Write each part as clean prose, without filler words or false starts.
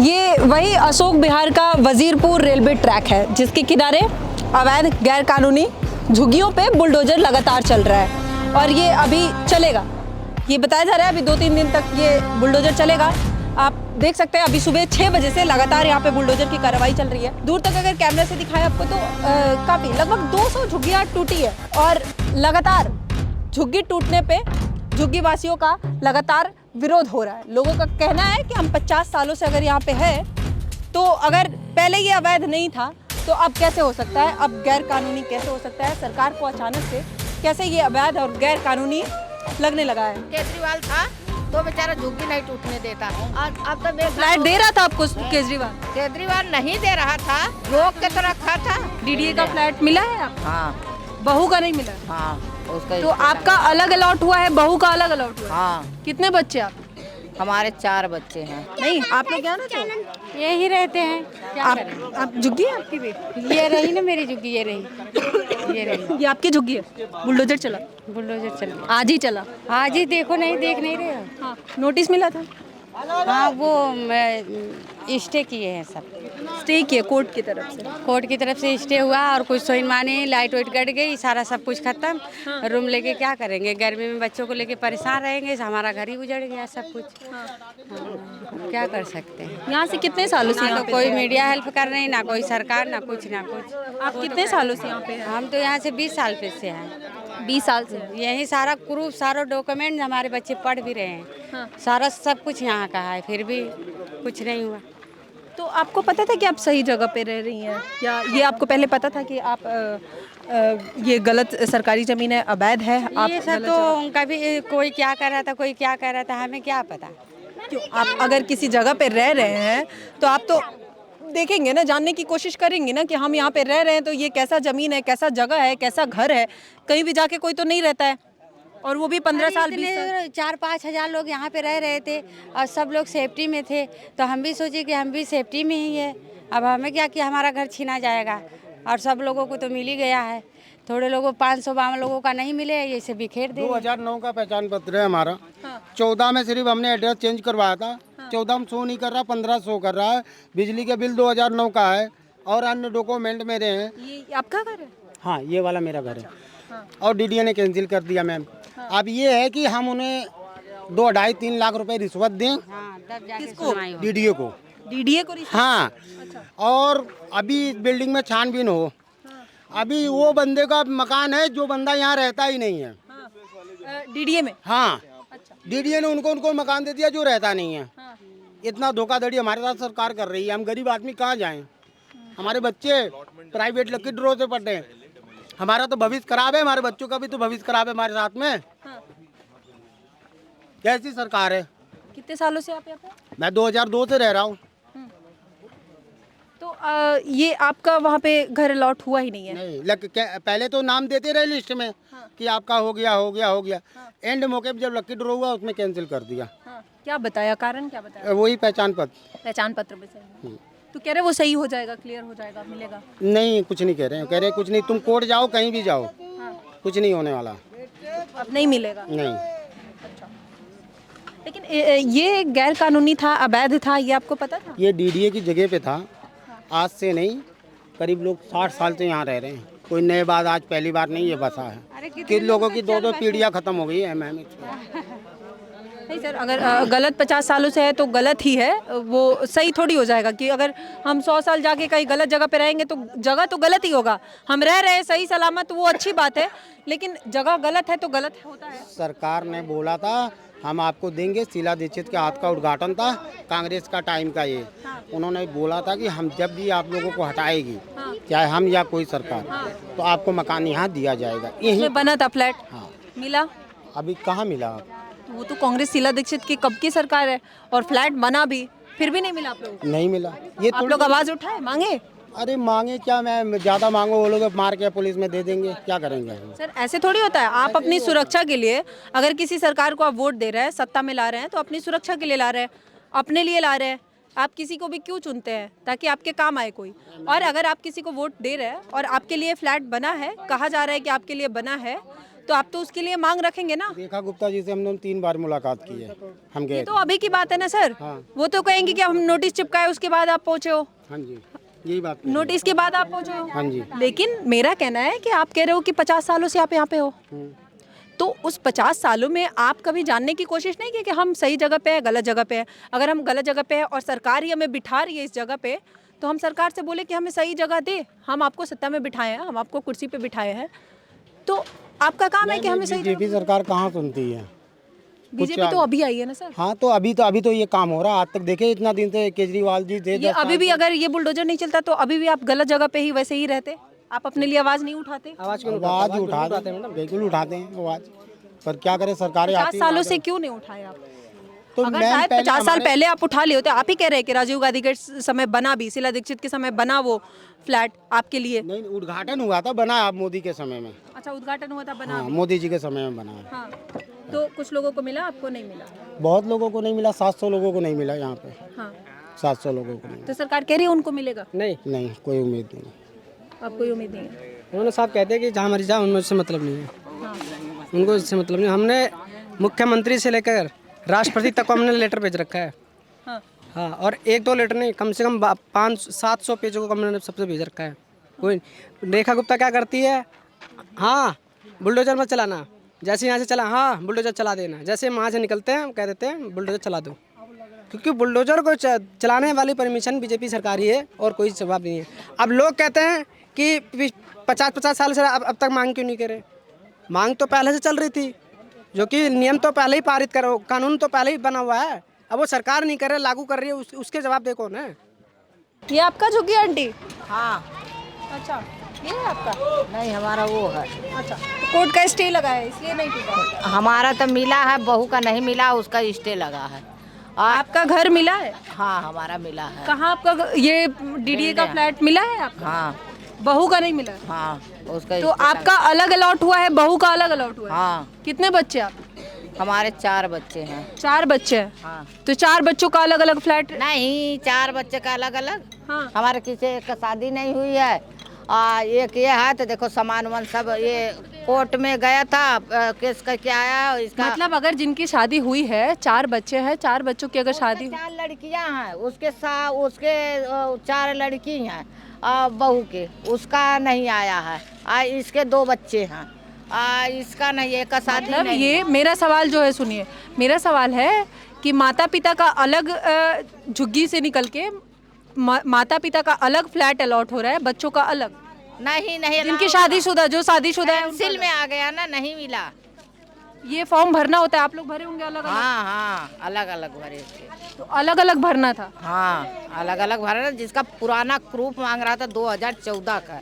ये वही अशोक विहार का वजीरपुर रेलवे ट्रैक है जिसके किनारे अवैध गैर कानूनी झुग्गियों पे बुलडोजर लगातार चल रहा है और ये अभी चलेगा। ये बताया जा रहा है अभी 2-3 दिन तक ये बुलडोजर चलेगा। आप देख सकते हैं अभी सुबह 6 बजे से लगातार यहाँ पे बुलडोजर की कार्रवाई चल रही है। दूर तक अगर कैमरे से दिखाए आपको तो काफ़ी लगभग 200 झुग्गियाँ टूटी है और लगातार झुग्गी टूटने पे झुग्गी वासियों का लगातार विरोध हो रहा है। लोगों का कहना है कि हम 50 सालों से अगर यहाँ पे है तो अगर पहले ये अवैध नहीं था तो अब कैसे हो सकता है, अब गैर कानूनी कैसे हो सकता है। सरकार को अचानक से कैसे ये अवैध और गैर कानूनी लगने लगा है। केजरीवाल था तो बेचारा झुग्गी नहीं टूटने देता। अब तो फ्लैट दे रहा था आपको केजरीवाल नहीं दे रहा था, रोक के तो रखा था। डीडीए का फ्लैट मिला है आप? हाँ। बहू का नहीं मिला? हाँ उसका तो आपका अलग अलॉट हुआ है, बहू का अलग अलॉट हुआ है? हाँ। कितने बच्चे आप? हमारे 4 बच्चे हैं। नहीं आप लोग क्या ना तो यही रहते हैं। क्या आप झुग्गी है आपकी भी? ये रही ना मेरी झुग्गी, ये रही। ये आपकी झुग्गी है? बुलडोजर चला? बुलडोजर चल आज ही चला? आज ही देखो, नहीं देख नहीं रहे हो? हाँ नोटिस मिला था? हाँ वो स्टे किए हैं, सब स्टे किए कोर्ट की तरफ से? कोर्ट की तरफ से स्टे हुआ और कुछ तो माने लाइट वाइट कट गई, सारा सब कुछ खत्म। रूम लेके क्या करेंगे, गर्मी में बच्चों को लेके परेशान रहेंगे, हमारा घर ही उजड़ गया सब कुछ। हाँ। क्या कर सकते हैं। यहाँ से कितने सालों से? ना तो कोई मीडिया हेल्प कर रही, ना कोई सरकार, ना कुछ ना कुछ। आप कितने सालों से यहाँ पे हैं? हम तो यहाँ से 20 साल पे से हैं। 20 साल से? यही सारा प्रूफ, सारा डॉक्यूमेंट हमारे बच्चे पढ़ भी रहे हैं। हाँ। सारा सब कुछ यहाँ का है, फिर भी कुछ नहीं हुआ। तो आपको पता था कि आप सही जगह पे रह रही हैं या ये आपको पहले पता था कि आप ये गलत सरकारी ज़मीन है, अवैध है? आप ये सब तो कभी कोई क्या कर रहा था, कोई क्या कर रहा था, हमें क्या पता। क्यों आप अगर किसी जगह पे रह रहे हैं तो आप तो देखेंगे ना, जानने की कोशिश करेंगे ना कि हम यहाँ पे रह रहे हैं तो ये कैसा ज़मीन है, कैसा जगह है, कैसा घर है। कहीं भी जाके कोई तो नहीं रहता है और वो भी 15 साल 20 साल। 4-5 हज़ार लोग यहाँ पे रह रहे थे और सब लोग सेफ्टी में थे, तो हम भी सोचे कि हम भी सेफ्टी में ही है। अब हमें क्या कि हमारा घर छीना जाएगा और सब लोगों को तो मिल ही गया है। थोड़े लोगों 552 लोगों का नहीं मिले, ये से बिखेर दे। 2009 का पहचान पत्र है हमारा। 14 में सिर्फ हमने एड्रेस चेंज करवाया था। 14 में शो नहीं कर रहा, 15 शो कर रहा है। बिजली के बिल 2009 का है और अन्य डॉक्यूमेंट मेरे हैं। ये आपका घर है? हाँ ये वाला मेरा घर है। और डीडीए ने कैंसिल कर दिया मैम। अब ये है कि हम उन्हें 2-2.5-3 लाख रुपए रिश्वत दें। किसको? डीडीए को। डीडीए को? हाँ। और अभी बिल्डिंग में छानबीन हो। अभी वो बंदे का मकान है जो बंदा यहाँ रहता ही नहीं है। डीडीए में? हाँ। डीडीए ने उनको मकान दे दिया जो रहता नहीं है। इतना धोखाधड़ी हमारे साथ सरकार कर रही है। हम गरीब आदमी कहाँ जाएं? हमारे बच्चे प्राइवेट लकी ड्रॉ से पढ़ते हैं। हमारा तो भविष्य खराब है, हमारे बच्चों का भी तो भविष्य खराब है हमारे साथ में। कैसी सरकार है? कितने सालों से आप यहाँ पे? मैं 2002 से रह रहा हूँ। तो ये आपका वहाँ पे घर अलॉट हुआ ही नहीं है? नहीं, पहले तो नाम देते रहे लिस्ट में कि आपका हो गया। एंड मौके पे जब लकी ड्रॉ हुआ उसमें कैंसिल कर दिया। क्या बताया, कारण क्या बताया? वही पहचान पत्र पे सही। तो कह रहे वो सही हो जाएगा, क्लियर हो जाएगा, मिलेगा? नहीं, कुछ नहीं कह रहे हैं, कुछ नहीं। तुम कोर्ट जाओ, कहीं भी जाओ, कुछ नहीं होने वाला। अब नहीं मिलेगा? नहीं। अच्छा, लेकिन ये गैर कानूनी था, अवैध था, ये आपको पता था? ये डीडीए की जगह पे था। आज से नहीं, करीब लोग 60 साल से यहाँ रह रहे हैं। कोई नए बात आज पहली बार नहीं ये बसा है। किन लोगों की 2-2 पीढ़ियाँ खत्म हो गई है मैम। नहीं सर, अगर गलत 50 सालों से है तो गलत ही है, वो सही थोड़ी हो जाएगा कि अगर हम 100 साल जाके कहीं गलत जगह पे रहेंगे तो जगह तो गलत ही होगा। हम रह रहे हैं सही सलामत, वो अच्छी बात है, लेकिन जगह गलत है तो गलत होता है। सरकार ने बोला था हम आपको देंगे। शीला दीक्षित के हाथ का उद्घाटन था, कांग्रेस का टाइम का ये। उन्होंने बोला था कि हम जब भी आप लोगों को हटाएगी, चाहे हम या कोई सरकार, तो आपको मकान यहाँ दिया जाएगा। यही बना था फ्लैट? हाँ। मिला? अभी कहाँ मिला? वो तो कांग्रेस शीला दीक्षित की कब की सरकार है और फ्लैट बना भी, फिर भी नहीं मिला आप लोगों को? नहीं मिला। ये आप लोग आवाज उठाए, मांगे? अरे मांगे क्या, मैं ज़्यादा मांगो वो लोग मार के पुलिस में दे देंगे, क्या करेंगे? सर ऐसे थोड़ी होता है। आप अपनी सुरक्षा के लिए अगर किसी सरकार को आप वोट दे रहे हैं, सत्ता में ला रहे हैं, तो अपनी सुरक्षा के लिए ला रहे हैं, अपने लिए ला रहे हैं। आप किसी को भी क्यों चुनते हैं? ताकि आपके काम आए कोई। और अगर आप किसी को वोट दे रहे हैं और आपके लिए फ्लैट बना है, कहा जा रहा है कि आपके लिए बना है, तो आप तो उसके लिए मांग रखेंगे ना। रेखा गुप्ता जी से हमने 3 बार मुलाकात की है, हम गए तो अभी की बात है ना सर। हाँ। वो तो कहेंगे कि हम नोटिस चिपकाए उसके बाद आप पहुंचे हो, हाँ जी, यही बात है। नोटिस के बाद आप पहुंचे हो। हाँ जी। लेकिन मेरा कहना है कि आप कह रहे हो कि 50 सालों से आप यहाँ पे हो, तो उस 50 सालों में आप कभी जानने की कोशिश नहीं की कि हम सही जगह पे हैं, गलत जगह पे हैं। अगर हम गलत जगह पे हैं और सरकार ही हमें बिठा रही है इस जगह पे, तो हम सरकार से बोले कि हमें सही जगह दे, हम आपको सत्ता में बिठाए हैं, हम आपको कुर्सी पे बिठाए हैं, तो आपका काम है कि हमें सही। बीजेपी सरकार कहाँ सुनती है? बीजेपी तो अभी आई है ना सर। हाँ, तो अभी तो ये काम हो रहा है। आज तक देखे इतना दिन से केजरीवाल जी थे, ये अभी भी अगर ये बुलडोजर नहीं चलता तो अभी भी आप गलत जगह पे ही वैसे ही रहते, आप अपने लिए आवाज नहीं उठाते। आवाज उठाते हैं, बिल्कुल उठाते हैं आवाज, पर क्या करें, सरकारें 50 सालों से क्यों नहीं उठाए आप? तो अगर मैम शायद पहले 50 साल पहले आप उठा लिए होते। आप ही कह रहे हैं कि राजीव गांधी के समय बना भी, शीला दीक्षित के समय बना वो फ्लैट आपके लिए। नहीं, उद्घाटन हुआ था, बना आप मोदी के समय में। अच्छा, उद्घाटन हुआ था, बना हाँ, भी। मोदी जी के समय में बना है। हाँ, तो कुछ लोगों को मिला, आपको नहीं मिला। बहुत लोगों को नहीं मिला, 700 लोगों को नहीं मिला यहाँ पे। हाँ, 700 लोगों को नहीं। तो सरकार कह रही है उनको मिलेगा। नहीं, कोई उम्मीद नहीं। अब कोई उम्मीद नहीं है। उन्होंने साहब कहते हैं कि जहाँ मर्जी जाओ उनसे मतलब नहीं है, हाँ, उनको इससे मतलब नहीं। हमने मुख्यमंत्री से लेकर राष्ट्रपति तक को हमने लेटर भेज रखा है। हाँ, हाँ, और 1-2 लेटर नहीं, कम से कम 500-700 पेजों को हमने सबसे भेज रखा है। कोई रेखा गुप्ता क्या करती है, हाँ बुलडोजर मत चलाना, जैसे यहाँ से चला हाँ बुलडोजर चला देना, जैसे वहाँ से निकलते हैं हम कह देते हैं बुलडोजर चला दो, क्योंकि बुलडोजर को चलाने वाली परमिशन बीजेपी सरकार ही है और कोई जवाब नहीं है। अब लोग कहते हैं कि 50 साल से अब तक मांग क्यों नहीं करे। मांग तो पहले से चल रही थी, जो कि नियम तो पहले ही पारित करो, कानून तो पहले ही बना हुआ है, अब वो सरकार नहीं कर रही, लागू कर रही है, उसके जवाब दे कौन है। ये आपका झुग्गी आंटी? हाँ, अच्छा, ये है आपका? नहीं हमारा वो है। अच्छा, तो कोर्ट का स्टे लगा है इसलिए नहीं टूटा। हमारा तो मिला है, बहू का नहीं मिला, उसका स्टे लगा है। और आपका घर मिला है? हाँ, हमारा मिला है। कहाँ आपका ये डीडीए का फ्लैट मिला है आपका? हाँ, बहू का नहीं मिला है? हाँ, उसका तो स्टे आपका अलग अलॉट हुआ है, बहू का अलग अलॉट हुआ है? हाँ, कितने बच्चे आप? हमारे 4 बच्चे हैं। 4 बच्चे हैं। हाँ, तो 4 बच्चों का अलग अलग फ्लैट? नहीं 4 बच्चे का अलग अलग। हाँ, हमारे किसी एक का शादी नहीं हुई है, एक ये है, तो देखो सामान वामान सब ये कोर्ट में गया था, केस करके आया इसका। मतलब अगर जिनकी शादी हुई है, 4 बच्चे हैं, 4 बच्चों की अगर शादी, 4 लड़कियां हैं, उसके 4 लड़की हैं, बहू के उसका नहीं आया है, इसके 2 बच्चे हैं, इसका नहीं, एक का शादी मतलब नहीं। ये मेरा सवाल जो है, सुनिए, मेरा सवाल है कि माता पिता का अलग झुग्गी से निकल के माता पिता का अलग फ्लैट अलॉट हो रहा है, बच्चों का अलग नहीं जिनकी शादीशुदा, जो शादीशुदा है कैंसिल में आ गया ना, नहीं मिला। ये फॉर्म भरना होता है, आप लोग भरे होंगे अलग अलग? हाँ हाँ, अलग अलग भरे थे। तो अलग अलग भरना था? हाँ, अलग अलग भरा, जिसका पुराना प्रूफ मांग रहा था 2014 का,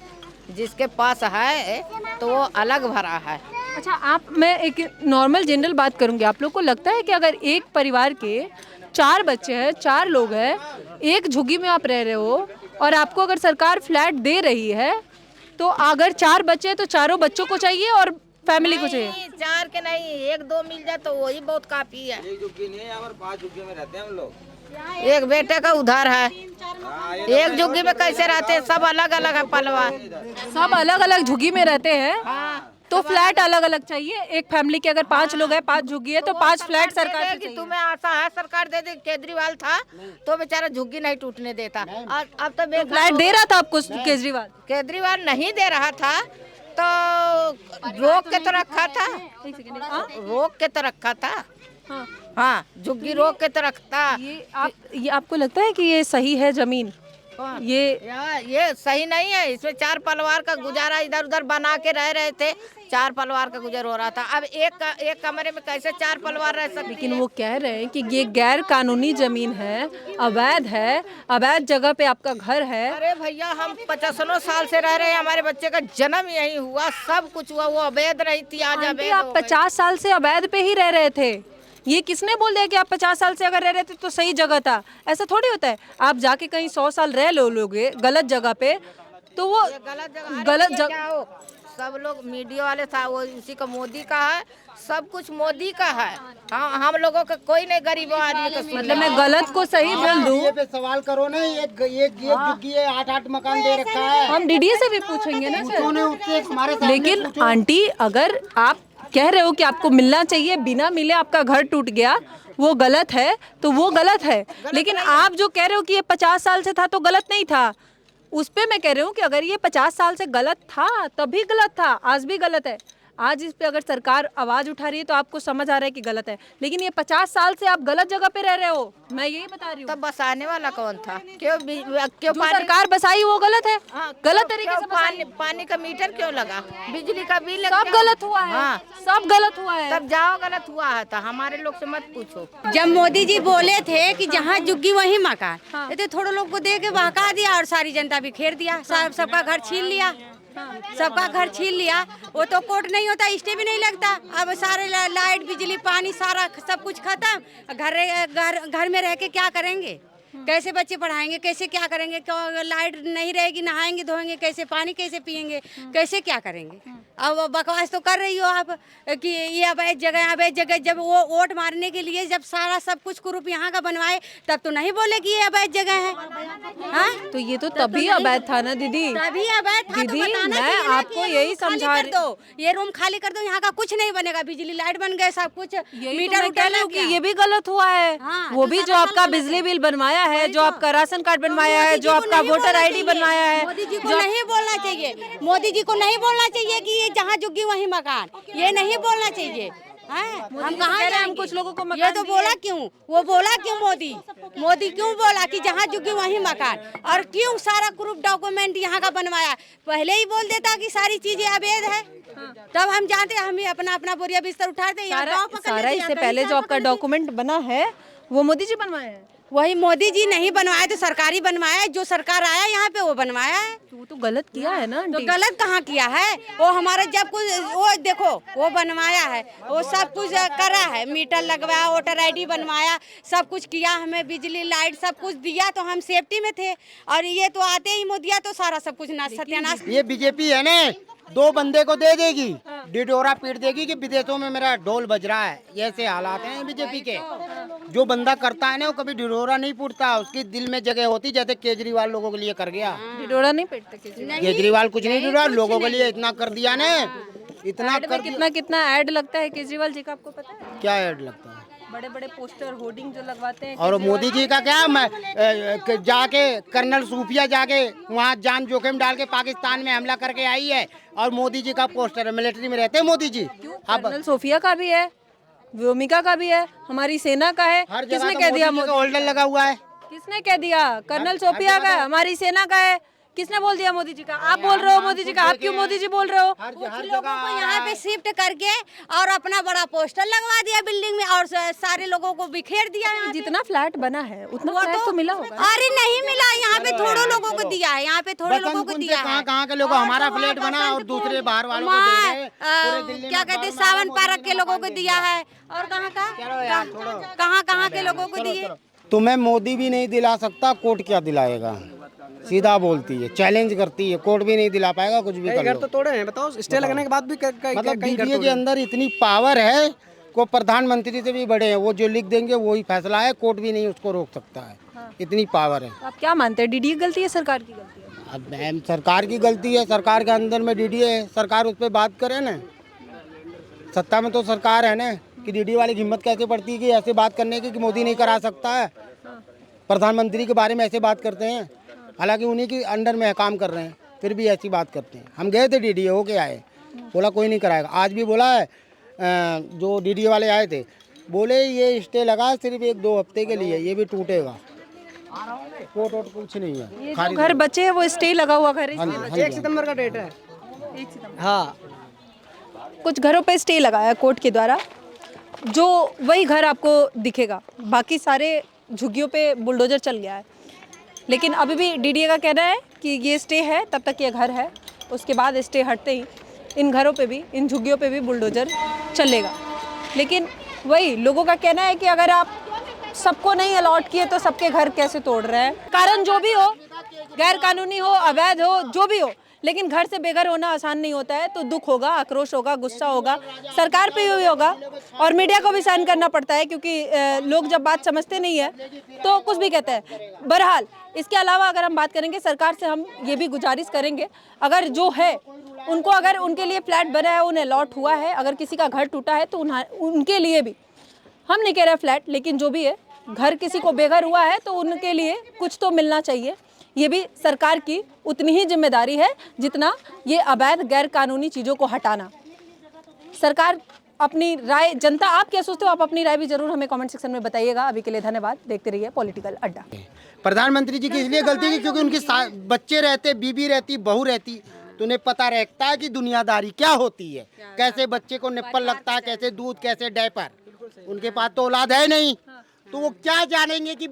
जिसके पास है तो वो अलग भरा है। अच्छा, मैं एक नॉर्मल जनरल बात करूंगी, आप लोग को लगता है कि अगर एक परिवार के 4 बच्चे हैं, 4 लोग हैं, एक झुग्गी में आप रह रहे हो और आपको अगर सरकार फ्लैट दे रही है, तो अगर 4 बच्चे हैं तो चारों बच्चों को चाहिए और फैमिली को चाहिए? 4 के नहीं, 1-2 मिल जाए तो वही बहुत काफी है। एक झुग्गी नहीं है, हमारे 5 झुग्गी में रहते हैं हम लोग। एक बेटे का उधार है, एक झुग्गी में कैसे रहते हैं, सब अलग अलग है परिवार, सब अलग अलग झुग्गी में रहते हैं। हाँ, तो फ्लैट अलग अलग चाहिए। एक फैमिली के अगर 5 लोग हैं, 5 झुग्गी है, तो 5 फ्लैट सरकार से कि चाहिए। तुम्हें आशा है सरकार दे दे। केजरीवाल था तो बेचारा झुग्गी नहीं टूटने देता, और अब तो फ्लैट दे रहा था आपको केजरीवाल? केजरीवाल नहीं दे रहा था तो रोक के तो रखा था, रोक के तो रखा था। हाँ। हाँ, झुग्गी रोक के तो रखता। ये आपको लगता है कि ये सही है जमीन? ये सही नहीं है, इसमें 4 परिवार का गुजारा इधर उधर बना के रह रहे थे, 4 परिवार का गुजर हो रहा था। अब एक कमरे में कैसे 4 परिवार रह सकते? लेकिन वो कह रहे हैं कि ये गैर कानूनी जमीन है, अवैध है, अवैध जगह पे आपका घर है। अरे भैया, हम 50 साल से रह रहे हैं, हमारे बच्चे का जन्म यही हुआ, सब कुछ हुआ, वो अवैध नहीं थी, आज आंटी, अवैध आप हो गई। 50 साल से अवैध पे ही रह रहे थे। ये किसने बोल दिया कि आप 50 साल से अगर रह रहे थे तो सही जगह था? ऐसा थोड़ी होता है। आप जाके कहीं 100 साल रह लोगे गलत जगह पे, तो वो गलत जगह। सब लोग मीडिया वाले था, वो उसी का मोदी का है, सब कुछ मोदी का है। हम लोगों का कोई नहीं, गरीब आदमी का। मतलब मैं गलत को सही बोल दूं? ये पे सवाल करो ना, एक झुग्गी है, 8 मकान दे रखा है। हम डीडीए से भी पूछेंगे ना सर। उससे हमारे लेकिन आंटी, अगर आप कह रहे हो कि आपको मिलना चाहिए, बिना मिले आपका घर टूट गया, वो गलत है, तो वो गलत है। लेकिन आप जो कह रहे हो कि ये 50 साल से था तो गलत नहीं था, उस पे मैं कह रही हूँ कि अगर ये 50 साल से गलत था तभी गलत था, आज भी गलत है। आज इस पे अगर सरकार आवाज उठा रही है तो आपको समझ आ रहा है कि गलत है, लेकिन ये 50 साल से आप गलत जगह पे रह रहे हो, मैं यही बता रही हूँ। तब बसाने वाला कौन था? क्यों जो सरकार बसाई वो गलत है, गलत तरीके से बसाई। पानी का मीटर क्यों लगा? बिजली का बिल सब गलत हुआ है। हाँ, सब गलत हुआ है। तब जाओ गलत हुआ है तो हमारे लोग से मत पूछो। जब मोदी जी बोले थे कि जहाँ झुग्गी वहीं मकान, तो थोड़े लोग को दे के बहका दिया और सारी जनता बिखेर दिया, सबका घर छीन लिया, सबका घर छीन लिया। वो तो कोर्ट नहीं होता, स्टे भी नहीं लगता। अब सारे लाइट बिजली पानी सारा सब कुछ खत्म। घर में रह के क्या करेंगे? कैसे बच्चे पढ़ाएंगे? कैसे क्या करेंगे? लाइट नहीं रहेगी, नहाएंगे धोएंगे कैसे? पानी कैसे पिएंगे? कैसे क्या करेंगे? अब बकवास तो कर रही हो आप कि ये अवैध जगह। जब वो वोट मारने के लिए जब सारा सब कुछ कुरूप यहाँ का बनवाए तब तो नहीं बोले कि ये अवैध जगह है। हाँ, तो ये तो तभी अवैध था ना दीदी। तभी अवैध था। दीदी, तो बताना मैं चाहिए ना आपको कि यही समझा कर दो, ये रूम खाली कर दो, यहाँ का कुछ नहीं बनेगा। बिजली लाइट बन गए, सब कुछ मीटर कि ये भी गलत हुआ है। वो भी जो आपका बिजली बिल बनवाया है, जो आपका राशन कार्ड बनवाया है, जो आपका वोटर ID बनवाया है, मोदी जी को नहीं बोलना चाहिए। मोदी जी को नहीं बोलना चाहिए कि ये जहाँ झुग्गी वहीं मकान, ये नहीं बोलना चाहिए। हम कहाँ जाएंगे? हम कुछ लोगों को मकान ये तो बोला क्यों? वो बोला क्यों? मोदी क्यों बोला कि जहाँ झुग्गी वहीं मकान? और क्यों सारा प्रूफ डॉक्यूमेंट यहाँ का बनवाया? पहले ही बोल देता कि सारी चीजें अवैध है, तब हम जानते, हम अपना अपना बोरिया बिस्तर उठाते। सारा इससे पहले जो आपका डॉक्यूमेंट बना है वो मोदी जी बनवाए हैं। वही मोदी जी नहीं बनवाया तो सरकारी बनवाया है। जो सरकार आया यहाँ पे वो बनवाया है। वो तो गलत किया है ना। तो गलत कहाँ किया है? वो हमारा जब कुछ वो देखो वो बनवाया है, वो सब कुछ करा है, मीटर लगवाया, वोटर ID बनवाया, सब कुछ किया, हमें बिजली लाइट सब कुछ दिया, तो हम सेफ्टी में थे। और ये तो आते ही मोदिया तो सारा सब कुछ सत्यानाश। ये बीजेपी है ना, 2 बंदे को दे देगी, डिडोरा पीट देगी कि विदेशों में मेरा ढोल बज रहा है। ये ऐसे हालात हैं बीजेपी के। जो बंदा करता है ना वो कभी डिडोरा नहीं पीटता, उसकी दिल में जगह होती, जैसे केजरीवाल लोगों के लिए कर गया। डिडोरा नहीं पीटते केजरीवाल कुछ नहीं डिडोरा, लोगों के लिए इतना कर दिया ना, इतना कर दिया। कितना ऐड लगता है केजरीवाल जी का, आपको पता है? क्या ऐड लगता है? बड़े बड़े पोस्टर होर्डिंग जो लगवाते हैं। और मोदी जी का क्या, मैं जाके कर्नल सूफिया जाके वहाँ जान जोखिम डाल के पाकिस्तान में हमला करके आई है, और मोदी जी का पोस्टर है। मिलिट्री में रहते हैं मोदी जी। कर्नल सोफिया का भी है, व्योमिका का भी है, हमारी सेना का है। किसने कह दिया? होल्डर लगा हुआ है। किसने कह दिया? कर्नल सोफिया का, हमारी सेना का है। किसने बोल दिया मोदी जी का? आप बोल रहे हो मोदी जी का। आप क्यों मोदी जी बोल रहे हो? कुछ लोगों को यहाँ पे शिफ्ट करके और अपना बड़ा पोस्टर लगवा दिया बिल्डिंग में, और सारे लोगों को बिखेर दिया। जितना फ्लैट बना है उतना फ्लैट तो मिला होगा। अरे नहीं मिला, यहाँ पे थोड़े लोगों को दिया है, यहाँ पे थोड़े लोगों को दिया है। कहाँ के लोग, हमारा फ्लैट बना और दूसरे बाहर वालों को दे रहे हैं। क्या कहते, सावन पार्क के लोगों को दिया है, और कहाँ के लोगों को दिए। तुम्हें मोदी भी नहीं दिला सकता, कोर्ट क्या दिलाएगा? सीधा बोलती है, चैलेंज करती है, कोर्ट भी नहीं दिला पाएगा कुछ भी कर घर लो। तो तोड़े हैं, बताओ, स्टे लगने के बाद भी मतलब बीडीए के अंदर इतनी पावर है को प्रधानमंत्री से भी बड़े हैं, वो जो लिख देंगे वही फैसला है, कोर्ट भी नहीं उसको रोक सकता है। इतनी पावर है। आप क्या मानते हैं, डीडीए गलती है, सरकार की गलती है? अब मैम सरकार की गलती है, सरकार के अंदर में डीडीए है, सरकार उस पर बात करे ना। सत्ता में तो सरकार है ना, कि डीडीए वाली हिम्मत कैसे पड़ती है कि ऐसे बात करने की कि मोदी नहीं करा सकता है, प्रधानमंत्री के बारे में ऐसे बात करते हैं, हालांकि उन्हीं के अंडर में काम कर रहे हैं, फिर भी ऐसी बात करते हैं। हम गए थे डीडीए होके आए, बोला कोई नहीं कराएगा। आज भी बोला है, जो डीडीए वाले आए थे बोले ये स्टे लगा सिर्फ 1-2 हफ्ते के लिए, ये भी टूटेगा, कोर्ट वोट कुछ नहीं है। ये जो घर बचे हैं वो स्टे लगा हुआ घर है। 1 सितंबर का डेट है। 1 सितंबर। हाँ, कुछ घरों पे स्टे लगाया कोर्ट के द्वारा, जो वही घर आपको दिखेगा, बाकी सारे झुग्गियों पे बुलडोजर चल गया है। लेकिन अभी भी डीडीए का कहना है कि ये स्टे है, तब तक ये घर है, उसके बाद स्टे हटते ही इन घरों पे भी, इन झुग्गियों पे भी बुलडोजर चलेगा। लेकिन वही लोगों का कहना है कि अगर आप सबको नहीं अलॉट किए तो सबके घर कैसे तोड़ रहे हैं। कारण जो भी हो, गैर कानूनी हो, अवैध हो, जो भी हो, लेकिन घर से बेघर होना आसान नहीं होता है। तो दुख होगा, आक्रोश होगा, गुस्सा होगा, सरकार पे भी होगा, और मीडिया को भी सहन करना पड़ता है, क्योंकि लोग जब बात समझते नहीं है तो कुछ भी कहते हैं। बहरहाल इसके अलावा अगर हम बात करेंगे सरकार से, हम ये भी गुजारिश करेंगे, अगर जो है उनको अगर उनके लिए फ्लैट बना है, उन्हें अलॉट हुआ है, अगर किसी का घर टूटा है तो उनके लिए भी, हम नहीं कह रहे फ्लैट, लेकिन जो भी है, घर किसी को बेघर हुआ है तो उनके लिए कुछ तो मिलना चाहिए। ये भी सरकार की उतनी ही जिम्मेदारी है जितना ये अवैध गैर कानूनी चीज़ों को हटाना। सरकार अपनी राय, जनता आप क्या सोचते हो, आप अपनी राय भी जरूर हमें कमेंट सेक्शन में बताइएगा। अभी के लिए धन्यवाद, देखते रहिए पॉलिटिकल अड्डा। प्रधानमंत्री जी की इसलिए गलती की क्योंकि उनके बच्चे रहते, बीबी रहती, बहू रहती, तो उन्हें पता रहता है कि दुनियादारी क्या होती है, कैसे बच्चे को निप्पल लगता है, कैसे दूध, कैसे डायपर। उनके पास तो औलाद है नहीं, तो वो क्या जानेंगे कि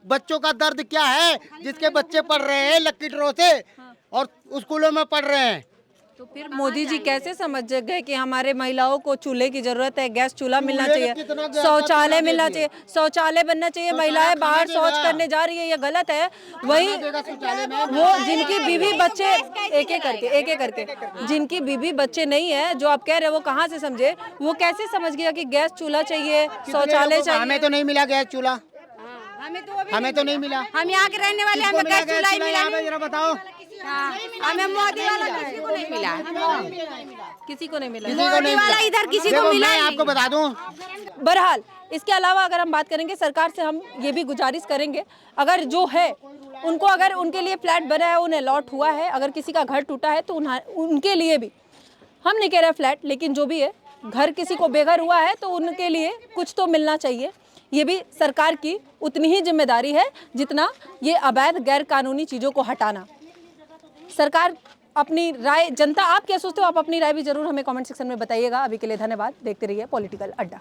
बच्चों का दर्द क्या है, जिसके बच्चे पढ़ रहे हैं लकी ड्रॉ से और स्कूलों में पढ़ रहे हैं। तो फिर मोदी जी कैसे समझ गए कि हमारे महिलाओं को चूल्हे की जरूरत है, गैस चूल्हा मिलना चाहिए, शौचालय मिलना चाहिए, शौचालय बनना चाहिए, महिलाएं बाहर शौच करने जा रही है, ये गलत है। वही वो जिनकी बीवी बच्चे, एक एक करके जिनकी बीवी बच्चे नहीं है, जो आप कह रहे हैं, वो कहाँ से समझे, वो कैसे समझ गया कि गैस चूल्हा चाहिए, शौचालय चाहिए। हमें तो नहीं मिला गैस चूल्हा, हमें तो नहीं मिला। हम यहाँ के रहने वाले, हमें गैस चूल्हा ही मिला नहीं। जरा बताओ, हमें मोदी वाला किसी को नहीं मिला, किसी को नहीं मिला। मोदी वाला इधर किसी को मिला मैं आपको बता दूं। बहरहाल इसके अलावा अगर हम बात करेंगे, सरकार से हम ये भी गुजारिश करेंगे, अगर जो है उनको, अगर उनके लिए फ्लैट बना है, उन्हें अलॉट हुआ है, अगर किसी का घर टूटा है तो उनके लिए भी, हम नहीं कह रहे फ्लैट, लेकिन जो भी है, घर किसी को बेघर हुआ है तो उनके लिए कुछ तो मिलना चाहिए। ये भी सरकार की उतनी ही जिम्मेदारी है जितना ये अवैध गैर कानूनी चीज़ों को हटाना। सरकार अपनी राय, जनता आप क्या सोचते हो, आप अपनी राय भी जरूर हमें कमेंट सेक्शन में बताइएगा। अभी के लिए धन्यवाद, देखते रहिए पॉलिटिकल अड्डा।